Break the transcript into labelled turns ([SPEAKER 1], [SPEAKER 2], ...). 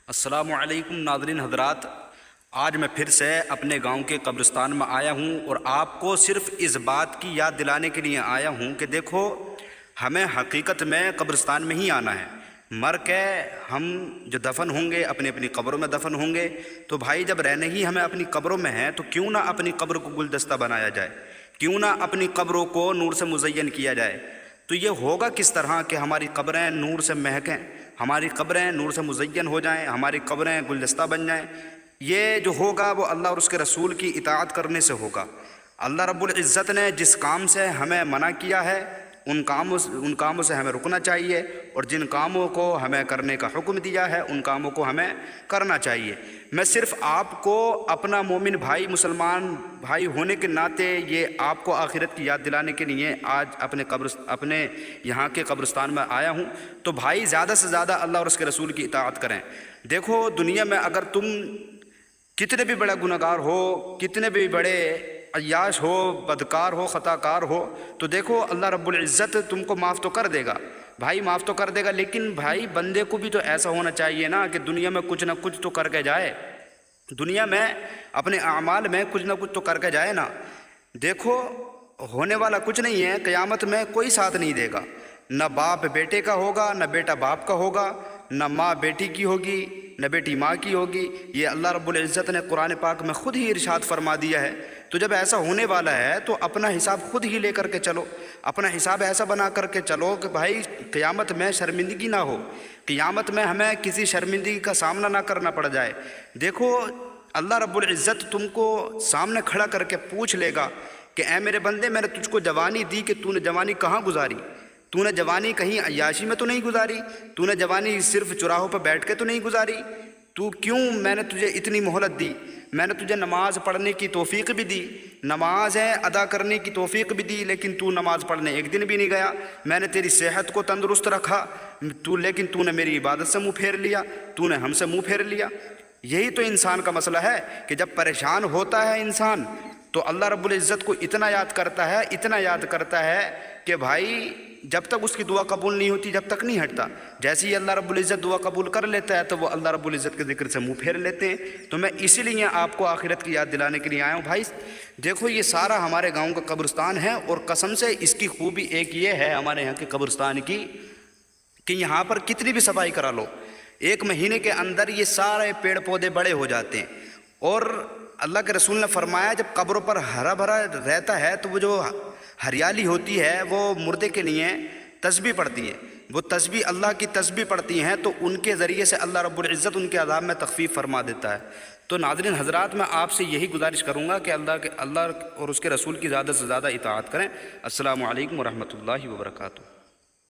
[SPEAKER 1] السلام علیکم ناظرین حضرات، آج میں پھر سے اپنے گاؤں کے قبرستان میں آیا ہوں اور آپ کو صرف اس بات کی یاد دلانے کے لیے آیا ہوں کہ دیکھو، ہمیں حقیقت میں قبرستان میں ہی آنا ہے۔ مر کے ہم جو دفن ہوں گے اپنی اپنی قبروں میں دفن ہوں گے، تو بھائی جب رہنے ہی ہمیں اپنی قبروں میں ہیں تو کیوں نہ اپنی قبر کو گلدستہ بنایا جائے، کیوں نہ اپنی قبروں کو نور سے مزین کیا جائے۔ تو یہ ہوگا کس طرح کہ ہماری قبریں نور سے مہکیں، ہماری قبریں نور سے مزین ہو جائیں، ہماری قبریں گلدستہ بن جائیں۔ یہ جو ہوگا وہ اللہ اور اس کے رسول کی اطاعت کرنے سے ہوگا۔ اللہ رب العزت نے جس کام سے ہمیں منع کیا ہے ان کاموں سے ہمیں رکنا چاہیے، اور جن کاموں کو ہمیں کرنے کا حکم دیا ہے ان کاموں کو ہمیں کرنا چاہیے۔ میں صرف آپ کو اپنا مومن بھائی، مسلمان بھائی ہونے کے ناطے یہ آپ کو آخرت کی یاد دلانے کے لیے آج اپنے یہاں کے قبرستان میں آیا ہوں۔ تو بھائی زیادہ سے زیادہ اللہ اور اس کے رسول کی اطاعت کریں۔ دیکھو، دنیا میں اگر تم کتنے بھی بڑا گنہگار ہو، کتنے بھی بڑے عیاش ہو، بدکار ہو، خطا کار ہو، تو دیکھو اللہ رب العزت تم کو معاف تو کر دے گا، بھائی معاف تو کر دے گا، لیکن بھائی بندے کو بھی تو ایسا ہونا چاہیے نا کہ دنیا میں کچھ نہ کچھ تو کر کے جائے، دنیا میں اپنے اعمال میں کچھ نہ کچھ تو کر کے جائے نا۔ دیکھو، ہونے والا کچھ نہیں ہے، قیامت میں کوئی ساتھ نہیں دے گا، نہ باپ بیٹے کا ہوگا، نہ بیٹا باپ کا ہوگا، نہ ماں بیٹی کی ہوگی، نہ بیٹی ماں کی ہوگی۔ یہ اللہ رب العزت نے قرآن پاک میں خود ہی ارشاد فرما دیا ہے۔ تو جب ایسا ہونے والا ہے تو اپنا حساب خود ہی لے کر کے چلو، اپنا حساب ایسا بنا کر کے چلو کہ بھائی قیامت میں شرمندگی نہ ہو، قیامت میں ہمیں کسی شرمندگی کا سامنا نہ کرنا پڑ جائے۔ دیکھو، اللہ رب العزت تم کو سامنے کھڑا کر کے پوچھ لے گا کہ اے میرے بندے، میں نے تجھ کو جوانی دی کہ تو نے جوانی کہاں گزاری؟ تو نے جوانی کہیں عیاشی میں تو نہیں گزاری؟ تو نے جوانی صرف چراہوں پہ بیٹھ کے تو نہیں گزاری؟ تو کیوں میں نے تجھے اتنی مہلت دی، میں نے تجھے نماز پڑھنے کی توفیق بھی دی، نمازیں ادا کرنے کی توفیق بھی دی، لیکن تو نماز پڑھنے ایک دن بھی نہیں گیا۔ میں نے تیری صحت کو تندرست رکھا، لیکن تو نے میری عبادت سے منہ پھیر لیا، تو نے ہم سے منہ پھیر لیا۔ یہی تو انسان کا مسئلہ ہے کہ جب پریشان ہوتا ہے انسان تو اللہ رب العزت کو اتنا یاد کرتا ہے، اتنا یاد کرتا ہے کہ بھائی جب تک اس کی دعا قبول نہیں ہوتی جب تک نہیں ہٹتا۔ جیسے ہی اللہ رب العزت دعا قبول کر لیتا ہے تو وہ اللہ رب العزت کے ذکر سے منہ پھیر لیتے ہیں۔ تو میں اسی لیے آپ کو آخرت کی یاد دلانے کے لیے آیا ہوں۔ بھائی دیکھو، یہ سارا ہمارے گاؤں کا قبرستان ہے، اور قسم سے اس کی خوبی ایک یہ ہے ہمارے یہاں کے قبرستان کی کہ یہاں پر کتنی بھی صفائی کرا لو، ایک مہینے کے اندر یہ سارے پیڑ پودے بڑے ہو جاتے ہیں۔ اور اللہ کے رسول نے فرمایا جب قبروں پر ہرا بھرا رہتا ہے تو وہ جو ہریالی ہوتی ہے وہ مردے کے لیے تسبیح پڑھتی ہے، وہ تسبیح اللہ کی تسبیح پڑھتی ہیں، تو ان کے ذریعے سے اللہ رب العزت ان کے عذاب میں تخفیف فرما دیتا ہے۔ تو ناظرین حضرات، میں آپ سے یہی گزارش کروں گا کہ اللہ اور اس کے رسول کی زیادہ سے زیادہ اطاعت کریں۔ السلام علیکم ورحمۃ اللہ وبرکاتہ۔